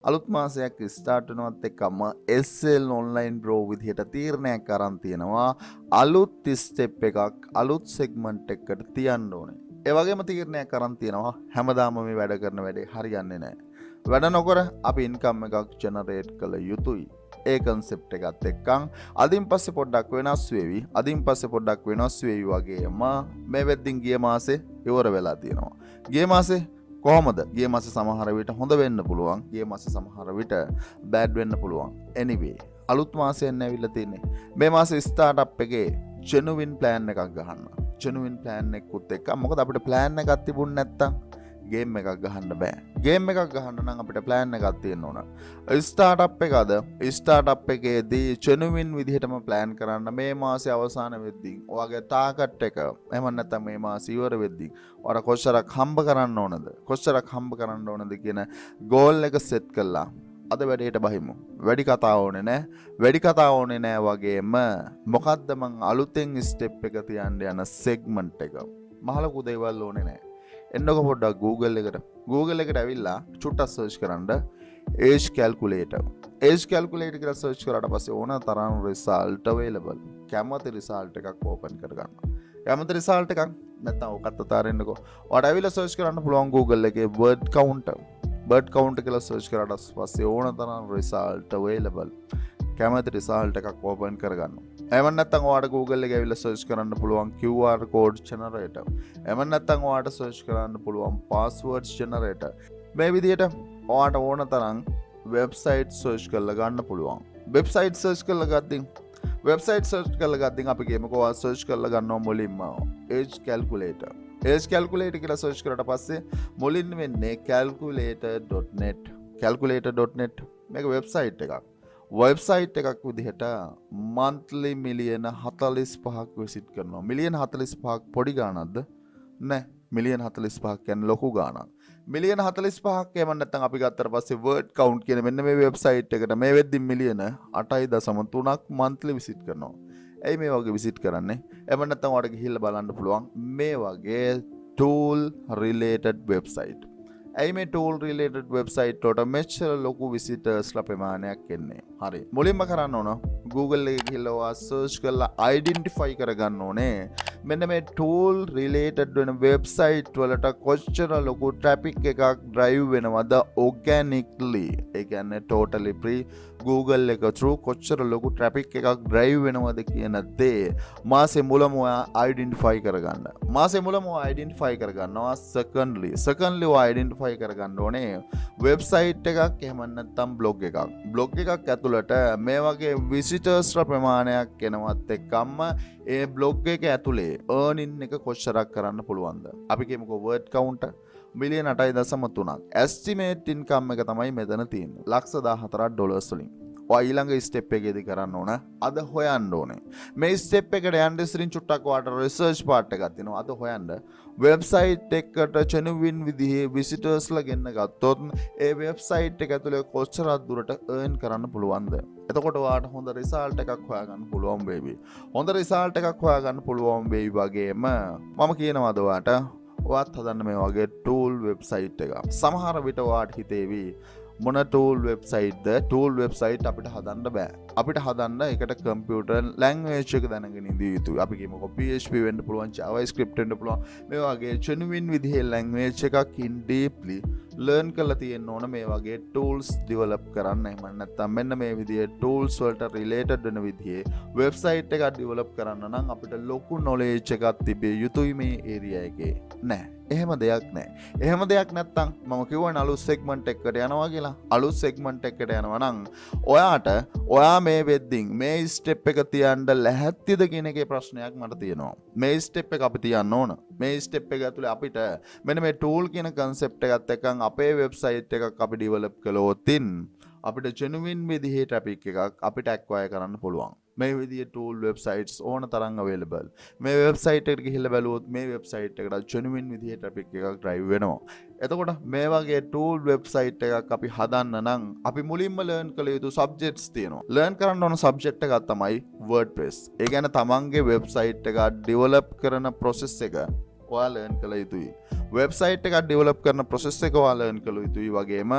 අලුත් මාසයක් ස්ටාර්ට් වෙනවත් එක්කම SL online bro විදිහට තීරණයක් අරන් තියෙනවා අලුත් ස්ටෙප් එකක් අලුත් සෙග්මන්ට් එකකට තියන්න ඕනේ. ඒ වගේම තීරණයක් අරන් තියෙනවා හැමදාම මේ වැඩ කරන වැඩේ හරියන්නේ නැහැ. වැඩ නොකර අපි ඉන්කම් එකක් ජෙනරේට් කළ යුතුයි. ඒ කන්සෙප්ට් එකත් එක්කන් අදින් පස්සේ පොඩ්ඩක් වෙනස් වෙවි. අදින් පස්සේ පොඩ්ඩක් වෙනස් වෙවි වගේම මේ වෙද්දින් ගිය මාසේ ඉවර වෙලා තියෙනවා. ගිය මාසේ කොහොමද? ගිය මාසේ සමහර විට හොඳ වෙන්න පුළුවන්. ගිය මාසේ සමහර විට බෑඩ් වෙන්න පුළුවන්. anyway අලුත් මාසයක් ඇවිල්ලා තියෙන්නේ. මේ මාසේ ස්ටාර්ට්අප් එකේ genuine plan එකක් ගහන්න. genuine plan එකකුත් එක්ක මොකද අපිට plan එකක් තිබුණ නැත්තම් ගේම් එකක් ගහන්න බෑ. ගේම් එකක් ගහන්න නම් අපිට plan එකක් තියෙන්න ඕන. ස්ටාර්ට්අප් එකද ස්ටාර්ට්අප් එකේදී genuine විදිහටම plan කරන්න මේ මාසේ අවසාන වෙද්දී ඔයාගේ ටාගට් එක එහෙම නැත්නම් මේ මාසේ ඉවර වෙද්දී ඔයාලා කොච්චරක් හම්බ කරන්න ඕනද? කොච්චරක් හම්බ කරන්න ඕනද කියන goal එක set කළා. අද වැඩේට බහිමු. වැඩි කතා ඕනේ නෑ. වැඩි කතා ඕනේ නෑ වගේම මොකද්ද මං අලුතෙන් ස්ටෙප් එක තියන්න යන segment එක. මහලකු දේවල් ඕනේ නෑ. එන්නකො පොඩ්ඩක් Google එකට ඇවිල්ලා චුට්ටක් සර්ච් කරන්න age calculator. age calculator කියලා සර්ච් කරාට පස්සේ ඕන තරම් result available. කැමති result එකක් open කරගන්න. කැමති result එකක් නැත්නම් ඔකත් අතාරින්නකෝ. ඔයාලට ඇවිල්ලා සර්ච් කරන්න පුළුවන් Google එකේ word counter. word counter කියලා සර්ච් කරාට පස්සේ ඕන තරම් result available. කැමති result එකක් open කරගන්න. එහෙම නැත්නම් ඔයාලට Google එකේ ඇවිල්ලා search කරන්න පුළුවන් QR code generator. එහෙම නැත්නම් ඔයාලට search කරන්න පුළුවන් password generator. මේ විදිහට ඔයාලට ඕන තරම් website search කරලා ගන්න පුළුවන්. website search කරලා ගද්දී අපි කියමුකෝ ඔයා search කරලා ගන්නවා මුලින්ම age calculator. age calculator කියලා search කරලා පස්සේ මුලින්ම වෙන්නේ calculator.net. calculator.net මේක website එකක්. වෙබ්සයිට් එකක් විදිහට මන්ත්ලි මිලියන 45ක් විසිට් කරනවා. මිලියන 45ක් පොඩි ගාණක්ද? නෑ. මිලියන 45ක් කියන්නේ ලොකු ගාණක්. මිලියන 45ක් එහෙම නැත්නම් අපි ගත්තට පස්සේ වර්ඩ් කවුන්ට් කියන මෙන්න මේ වෙබ්සයිට් එකට මේ වෙද්දි මිලියන 8.3ක් මන්ත්ලි විසිට් කරනවා. ඇයි මේ වගේ විසිට් කරන්නේ? එහෙම නැත්නම් ඔයාලට ගිහිල්ලා බලන්න පුළුවන් මේ වගේ tool related website. ඇයි මේ tool related website වලට මෙච්චර ලොකු visitorsලා ප්‍රමාණයක් එන්නේ? හරි. මුලින්ම කරන්න ඕන Google එකේ ගිහලා ඔයා search කරලා identify කරගන්න ඕනේ. මෙන්න මේ tool related වෙන website වලට කොච්චර ලොකු traffic එකක් drive වෙනවද organically. ඒ කියන්නේ totally free Google එක through කොච්චර ලොකු traffic එකක් drive වෙනවද කියන දේ මාසේ මුලම ඔයා identify කරගන්න. මාසේ මුලම ඔයා identify කරගන්නවා. secondly ඔයා identify කරගන්න ඕනේ website එකක් එහෙම නැත්නම් blog එකක්. blog එකක් ඇතුළට මේ වගේ visitors ප්‍රමාණයක් එනවත් එක්කම ඒ blog එක ඇතුලේ earning එක කොච්චරක් කරන්න පුළුවන්ද? අපි කියමුකෝ word count මිලියන 8.3ක්. estimate income එක තමයි මෙතන තියෙන්නේ. ලක්ෂ 14ක් ඩොලර්ස් වලින්. ඔයා ඊළඟ ස්ටෙප් එකේදී කරන්න ඕන අද හොයන්න ඕනේ. මේ ස්ටෙප් එකට යන්න ඉස්සරින් චුට්ටක් ඔයාට රිසර්ච් පාර්ට් එකක් තියෙනවා. අද හොයන්න වෙබ්සයිට් එකට genuine විදිහේ විසිටර්ස්ලා ගෙන්න ගත්තොත් ඒ වෙබ්සයිට් එක ඇතුලේ කොච්චරක් දුරට earn කරන්න පුළුවන්ද? එතකොට ඔයාට හොඳ රිසල්ට් එකක් හොයාගන්න පුළුවන් වෙයි. හොඳ රිසල්ට් එකක් හොයාගන්න පුළුවන් වෙයි වගේම මම කියනවාද ඔයාට ඔයාත් හදන්න මේ වගේ tool website එක. සමහර විට ඔයාට හිතේවි මොන tool website ද tool website අපිට හදන්න බෑ. අපිට හදන්න එකට computer language එක දැනගෙන ඉඳී යුතුයි. අපි කියමුකෝ PHP වෙන්න පුළුවන්, JavaScript වෙන්න පුළුවන්. මේ වගේ genuine විදිහේ language එකක් in deeply learn කරලා තියෙන්න ඕන මේ වගේ tools develop කරන්න. එහෙම නැත්නම් මෙන්න මේ විදිහේ tools වලට related වෙන විදිහේ website එකක් develop කරන්න නම් අපිට ලොකු knowledge එකක් තිබිය යුතුයි මේ area එකේ. නෑ. එහෙම දෙයක් නෑ. එහෙම දෙයක් නැත්තම් මම කියවනේ අලුත් segment එකකට යනවා කියලා. අලුත් segment එකකට යනවා නම් ඔයා මේ වෙද්දින් මේ step එක තියන්න ලැහැත්තිද කියන එකේ ප්‍රශ්නයක් මට තියෙනවා. මේ step එක අපි තියන්න ඕන. මේ step එක ඇතුලේ අපිට මෙන්න මේ tool කියන concept එකත් එක්කන් අපේ website එකක් අපි develop කළොතින් අපිට genuine විදිහේ traffic එකක් අපිට acquire කරන්න පුළුවන්. මේ විදිහේ tool websites ඕන තරම් available. මේ website එකට ගිහිල්ලා බැලුවොත් මේ website එකට genuine විදිහේ traffic එකක් drive වෙනවා. එතකොට මේ වගේ tool website එකක් අපි හදන්න නම් අපි මුලින්ම learn කළ යුතු subjects තියෙනවා. learn කරන්න ඕන subject එකක් තමයි WordPress. ඒ කියන්නේ තමන්ගේ website එක develop කරන process එක ඔයා ලර්න් කළ යුතුයි. වෙබ්සයිට් එකක් ඩෙවලොප් කරන ප්‍රොසෙස් එක ඔයා ලර්න් කළ යුතුයි. වගේම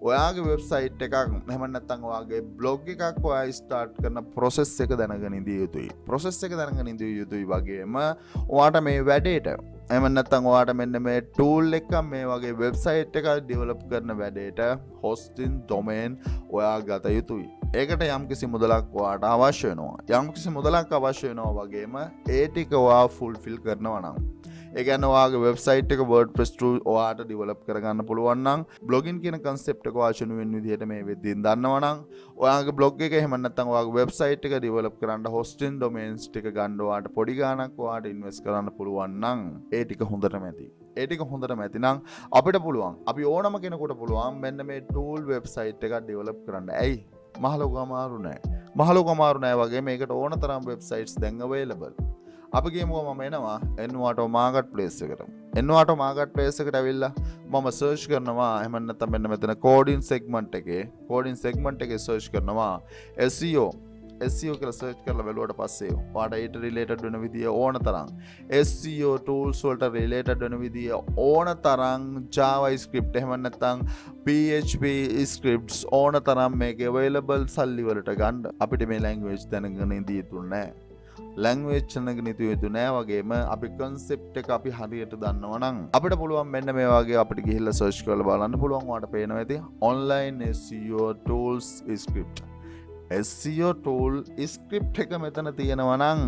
ඔයාගේ වෙබ්සයිට් එකක් එහෙම නැත්නම් ඔයාගේ බ්ලොග් එකක් ඔයා ස්ටාර්ට් කරන ප්‍රොසෙස් එක දැනගෙන ඉඳිය යුතුයි. ප්‍රොසෙස් එක දැනගෙන ඉඳිය යුතුයි. වගේම ඔයාට මේ වැඩේට එහෙම නැත්නම් ඔයාට මෙන්න මේ ටූල් එක මේ වගේ වෙබ්සයිට් එකක් ඩෙවලොප් කරන වැඩේට හොස්ටින් ඩොමේන් ඔයා ගත යුතුයි. ඒකට යම්කිසි මුදලක් ඔයාට අවශ්‍ය වෙනවා. යම්කිසි මුදලක් අවශ්‍ය වෙනවා වගේම ඒ ටික ඔයා ෆුල්ෆිල් කරනවා නම් ඒ කියන්නේ ඔයාගේ වෙබ්සයිට් එක WordPress through ඔයාට ඩෙවලොප් කරගන්න පුළුවන් නම් බ්ලොගින් කියන concept එක ඔයා වෙන විදිහට මේ වෙද්දීන් දන්නවා නම් ඔයාගේ බ්ලොග් එක එහෙම නැත්නම් ඔයාගේ වෙබ්සයිට් එක ඩෙවලොප් කරන්න hosting domains ටික ගන්න ඔයාට පොඩි ගාණක් ඔයාට ඉන්වෙස්ට් කරන්න පුළුවන් නම් ඒ ටික හොඳටම ඇති. ඒ ටික හොඳටම ඇති නම් අපිට පුළුවන්. අපි ඕනම කෙනෙකුට පුළුවන් මෙන්න මේ tool website එකක් ඩෙවලොප් කරන්න. ඇයි? මහලොකු අමාරු නෑ. මහලොකු අමාරු නෑ වගේ මේකට ඕන තරම් වෙබ්සයිට්ස් දැන් available. අපි කියමුකෝ මම එනවා Envato marketplace එකට. Envato marketplace එකට ඇවිල්ලා මම search කරනවා එහෙම නැත්නම් මෙන්න මෙතන coding segment එකේ search කරනවා SEO කියලා search කරලා බලුවට පස්සේ ඔයාට ඊට related වෙන විදිය ඕන තරම් SEO tools වලට related වෙන විදිය ඕන තරම් JavaScript එහෙම නැත්නම් PHP scripts ඕන තරම් මේකේ available සල්ලි වලට ගන්න අපිට මේ language දැනගෙන ඉඳී තුනේ නැහැ. ලැංග්වේජ් දැනගෙන ඉඳී යුතු නෑ. වගේම අපි concept එක අපි හරියට දන්නවා නම් අපිට පුළුවන් මෙන්න මේ වගේ අපිට ගිහිල්ලා search කරලා බලන්න පුළුවන්. ඔයාලට පේනවා ඇති online SEO tools script. SEO tool script එක මෙතන තියෙනවා නම්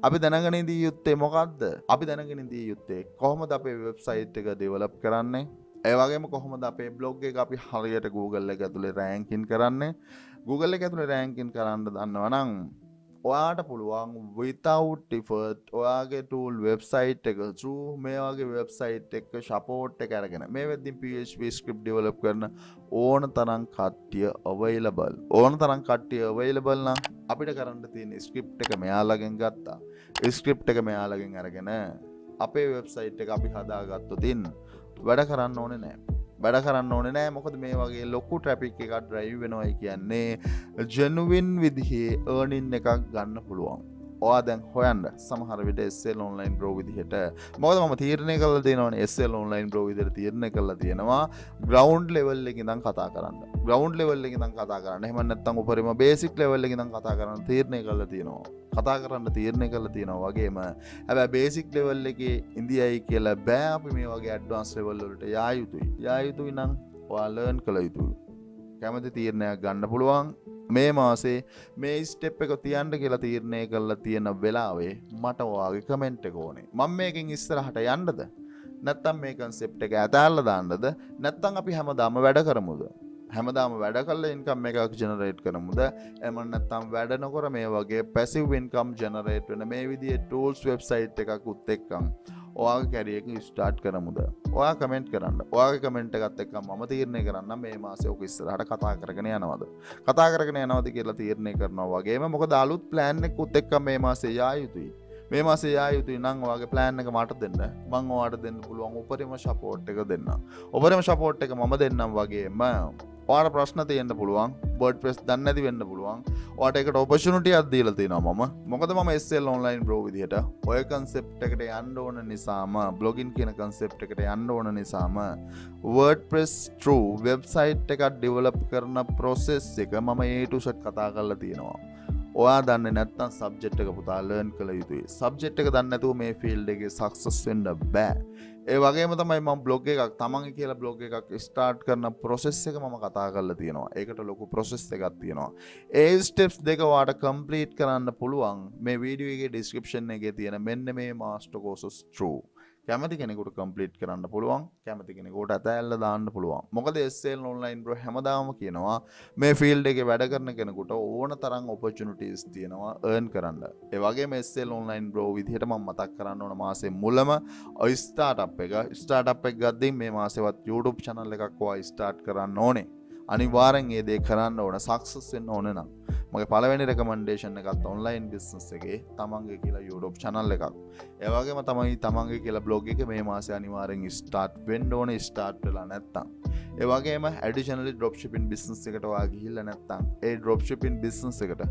අපි දැනගෙන ඉඳී යුත්තේ මොකද්ද? අපි දැනගෙන ඉඳී යුත්තේ කොහොමද අපේ website එක develop කරන්නේ? ඒ වගේම කොහොමද අපේ blog එක අපි හරියට Google එක ඇතුලේ ranking කරන්නේ? Google එක ඇතුලේ ranking කරන්න දන්නවා නම් ඔයාට පුළුවන් without effort ඔයාගේ tool website එක through මේ වගේ website එක support එක අරගෙන මේ වෙද්දී PHP script develop කරන ඕන තරම් කට්ටිය available නම් අපිට කරන්න තියෙන script එක මෙයාලගෙන් ගත්තා. script එක මෙයාලගෙන් අරගෙන අපේ website එක අපි හදාගත්තොත් වැඩ කරන්න ඕනේ නෑ. මොකද මේ වගේ ලොකු traffic එකක් drive වෙනවයි කියන්නේ genuine විදිහේ earning එකක් ගන්න පුළුවන්. ඔයා දැන් හොයන්න සමහර විට SL online bro විදිහට. මොකද මම තීරණය කරලා තියෙනවානේ SL online bro විදිහට තීරණය කරලා තියෙනවා ground level එකේ ඉඳන් කතා කරන්න. එහෙම නැත්නම් උපරිම basic level එකේ ඉඳන් කතා කරන්න තීරණය කරලා තියෙනවා. වගේම හැබැයි basic level එකේ ඉඳියයි කියලා බෑ. අපි මේ වගේ advanced level වලට යා යුතුයි නම් ඔයා learn කළ යුතුයි. කැමති තීරණයක් ගන්න පුළුවන්. මේ මාසේ මේ ස්ටෙප් එක තියන්න කියලා තීරණය කරලා තියෙන වෙලාවේ මට ඔයාගේ කමෙන්ට් එක ඕනේ. මම මේකෙන් ඉස්සරහට යන්නද? නැත්නම් මේ concept එක ඇතැල්ලා දාන්නද? නැත්නම් අපි හැමදාම වැඩ කරමුද? හැමදාම වැඩ කරලා income එකක් generate කරමුද? එහෙම නැත්නම් වැඩ නොකර මේ වගේ passive income generate වෙන මේ විදිහේ tools website එකක් උත් එක්කම් ඔයාගේ කැරියර් එක ස්ටාර්ට් කරමුද? ඔයා කමෙන්ට් කරන්න. ඔයාගේ කමෙන්ට් එකත් එක්ක මම තීරණය කරන්න මේ මාසේ ඔක ඉස්සරහට කතා කරගෙන යනවද කියලා තීරණය කරනවා. වගේම මොකද අලුත් plan එකක් උත් එක්ක මේ මාසේ යා යුතුයි නම් ඔයාගේ plan එක මට දෙන්න. මම ඔයාට දෙන්න පුළුවන් උපරිම support එක දෙන්න. උපරිම support එක මම දෙන්නම්. වගේම ඔයාට ප්‍රශ්න තියෙන්න පුළුවන්. WordPress දන්නේ නැති වෙන්න පුළුවන්. ඔයාට ඒකට opportunity එකක් දීලා තියෙනවා මම. මොකද මම SL online bro විදිහට ඔය concept එකට යන්න ඕන නිසාම blogging කියන concept එකට යන්න ඕන නිසාම WordPress through website එකක් develop කරන process එක මම A to Z කතා කරලා තියෙනවා. ඔයා දන්නේ නැත්නම් subject එක පුතා learn කළ යුතුයි. subject එක දන්නේ නැතුව මේ field එකේ success වෙන්න බෑ. ඒ වගේම තමයි මම blog එකක් තමන්ගේ කියලා blog එකක් start කරන process එක මම කතා කරලා තියෙනවා. ඒකට ලොකු process එකක් තියෙනවා. ඒ steps දෙක ඔයාට complete කරන්න පුළුවන් මේ වීඩියෝ එකේ description එකේ තියෙන මෙන්න මේ master courses through. කැමති කෙනෙකුට complete කරන්න පුළුවන්. කැමති කෙනෙකුට අතෑල්ලා දාන්න පුළුවන්. මොකද SL online bro හැමදාම කියනවා මේ field එකේ වැඩ කරන කෙනෙකුට ඕන තරම් opportunities තියෙනවා earn කරන්න. ඒ වගේම SL online bro විදිහට මම මතක් කරන්න ඕන මාසේ මුලම startup එක ගද්දී මේ මාසෙවත් YouTube channel එකක් ඔයා start කරන්න ඕනේ. අනිවාර්යෙන් මේ දේ කරන්න ඕන සක්සස් වෙන්න ඕන නම් මගේ පළවෙනි රෙකමෙන්ඩේෂන් එකත් ඔන්ලයින් බිස්නස් එකේ තමන්ගේ කියලා YouTube channel එකක්. ඒ වගේම තමයි තමන්ගේ කියලා blog එක මේ මාසේ අනිවාර්යෙන් start වෙන්න ඕනේ. start වෙලා නැත්තම් ඒ වගේම additionally dropshipping business එකට ඔයා ගිහිල්ලා නැත්තම් ඒ dropshipping business එකට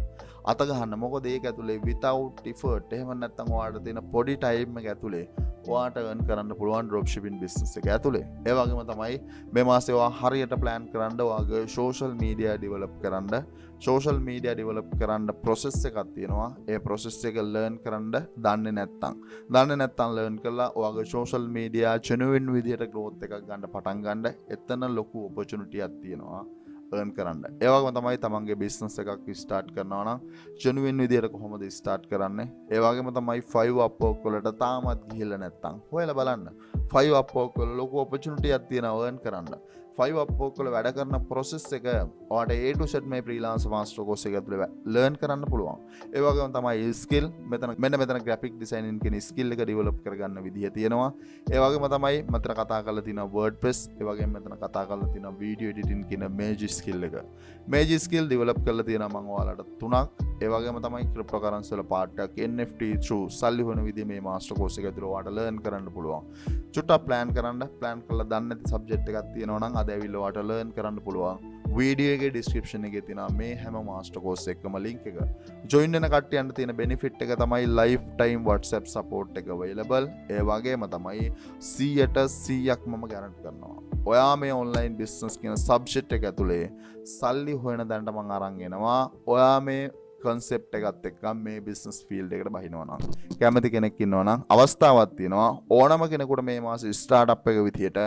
අත ගහන්න. මොකද ඒක ඇතුලේ without effort එහෙම නැත්තම් ඔයාලට තියෙන පොඩි time එක ඇතුලේ ඔයාට earn කරන්න පුළුවන් drop shipping business එක ඇතුලේ. ඒ වගේම තමයි මේ මාසේ ඔයා හරියට plan කරන්න ඔයාගේ social media develop කරන්න social media develop කරන්න process එකක් තියෙනවා. ඒ process එක learn කරන්න දන්නේ නැත්නම් learn කරලා ඔයාගේ social media genuine විදියට growth එකක් ගන්න පටන් ගන්න එතන ලොකු opportunity එකක් තියෙනවා. earn කරන්න. ඒ වගේම තමයි තමන්ගේ business එකක් start කරනවා නම් genuine විදියට කොහොමද start කරන්නේ? ඒ වගේම තමයි 5 upwork වලට තාමත් ගිහිල්ලා නැත්නම් හොයලා බලන්න. 5 upwork වල ලොකු opportunity එකක් තියෙනවා earn කරන්න. 5 upwork වල වැඩ කරන process එක ඔයාලට A to Z මේ freelance master course එක ඇතුලේ learn කරන්න පුළුවන්. ඒ වගේම තමයි skill මෙතන graphic designing කියන skill එක develop කරගන්න විදිය තියෙනවා. ඒ වගේම තමයි මෙතන කතා කරලා තියෙනවා WordPress, ඒ වගේම මෙතන කතා කරලා තියෙනවා video editing කියන major skill එක. major skill develop කරලා තියෙනවා මම ඔයාලට 3ක්. ඒ වගේම තමයි cryptocurrency වල part එකක් NFT through සල්ලි හොයන විදිය මේ master course එක ඇතුලේ ඔයාලට learn කරන්න පුළුවන්. චුට්ටක් plan කරලා දන්නේ නැති subject එකක් තියෙනවා නම් අද ඇවිල්ලා ඔයාලට learn කරන්න පුළුවන්. වීඩියෝ එකේ description එකේ තියෙනවා මේ හැම master course එකකම link එක. join වෙන කට්ටියන්ට තියෙන benefit එක තමයි lifetime WhatsApp support එක available. ඒ වගේම තමයි 100% මම guarantee කරනවා. ඔයා මේ online business කියන subject එක ඇතුලේ සල්ලි හොයන දැනට මම අරන් එනවා. ඔයා මේ concept එකත් එක්ක මේ business field එකට බහිනවා නම් කැමති කෙනෙක් ඉන්නවා නම් අවස්ථාවක් තියෙනවා. ඕනම කෙනෙකුට මේ මාසේ startup එක විදියට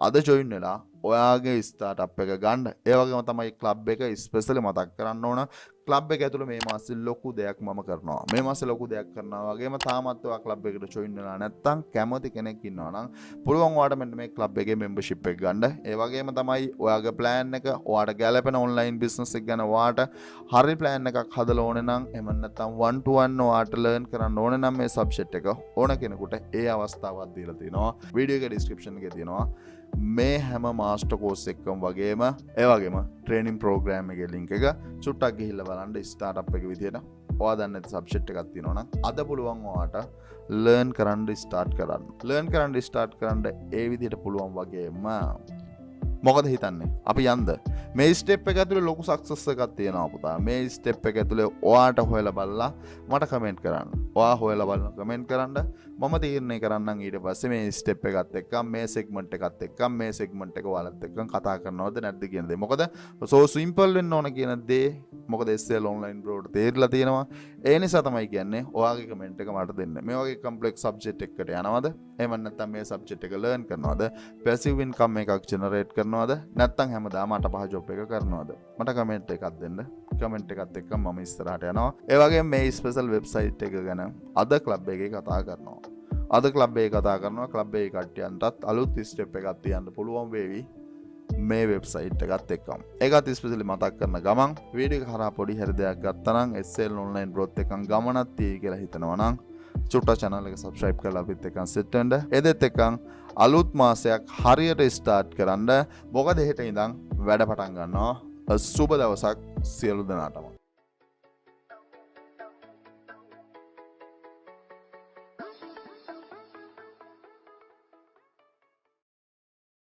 අද join වෙලා ඔයාගේ ස්ටාර්ට් එක ගන්න. ඒ වගේම තමයි ක්ලබ් එක ස්පෙෂලි මතක් කරන්න ඕන. ක්ලබ් එක ඇතුළේ මේ මාසේ ලොකු දෙයක් මම කරනවා. මේ මාසේ ලොකු දෙයක් කරනවා වගේම තාමත් ඔයා ක්ලබ් එකට ජොයින් වෙලා නැත්නම් කැමති කෙනෙක් ඉන්නවා නම් පුළුවන් ඔයාට මෙන්න මේ ක්ලබ් එකේ membership එක ගන්න. ඒ වගේම තමයි ඔයාගේ plan එක ඔයාට ගැලපෙන online business එක ගැන ඔයාට හරි plan එකක් හදලා ඕනේ නම් එහෙම නැත්නම් 1 to 1 ඔයාට learn කරන්න ඕනේ නම් මේ subject එක ඕන කෙනෙකුට ඒ අවස්ථාවක් දීලා තිනවා. වීඩියෝ එකේ description එකේ තියෙනවා. මේ හැම මාස්ටර් කෝස් එකකම වගේම ඒ වගේම ට්‍රේනින් ප්‍රෝග්‍රෑම් එකේ link එක චුට්ටක් ගිහිල්ලා බලන්න ස්ටාර්ට්අප් එක විදියට ඔයා දන්නේ නැති සබ්ජෙක්ට් එකක් තියෙනවා නම් අද පුළුවන් ඔයාට learn කරන්න start කරන්න ඒ විදියට පුළුවන් වගේම මොකද හිතන්නේ අපි යන්ද මේ ස්ටෙප් එක ඇතුලේ ලොකු සක්සස් එකක් තියෙනවා පුතා. මේ ස්ටෙප් එක ඇතුලේ ඔයාට හොයලා බලලා මට කමෙන්ට් කරන්න. ඔයා හොයලා බලලා කමෙන්ට් කරන්න. මම තීරණය කරන්නම් ඊට පස්සේ මේ ස්ටෙප් එකත් එක්ක මේ සෙග්මන්ට් එකත් එක්ක මේ සෙග්මන්ට් එක ඔයාලත් එක්ක කතා කරනවද නැද්ද කියන දේ. මොකද so simple වෙන්න ඕන කියන දේ මොකද SL online bro ට තේරිලා තියෙනවා. ඒ නිසා තමයි කියන්නේ ඔයාගේ කමෙන්ට් එක මට දෙන්න. මේ වගේ complex subject එකකට යනවද? එහෙම නැත්නම් මේ subject එක learn කරනවද? passive income එකක් generate කරනවද? නැත්නම් හැමදාම 8-5 job එක කරනවද? මට කමෙන්ට් එකක් දෙන්න. කමෙන්ට් එකත් එක්ක මම ඉස්සරහට යනවා. ඒ වගේම මේ ස්පෙෂල් වෙබ්සයිට් එක ගැන අද ක්ලබ් එකේ කතා කරනවා. ක්ලබ් එකේ කට්ටියන්ටත් අලුත් ස්ටෙප් එකක් තියන්න පුළුවන් වේවි මේ වෙබ්සයිට් එකත් එක්කම. ඒකත් ස්පෙෂලි මතක් කරන ගමන් වීඩියෝ එක හරහා පොඩි හරි දෙයක් ගත්තා නම් SL online growth එකන් ගමනක් තියෙයි කියලා හිතනවා නම් චුට්ටක් channel එක subscribe කරලා අපිත් එක්කන් set වෙන්න. එදෙත් එක්කන් අලුත් මාසයක් හරියට start කරන්න. මොකද හෙට ඉඳන් වැඩ පටන් ගන්නවා. සුබ දවසක් සියලු දෙනාටම.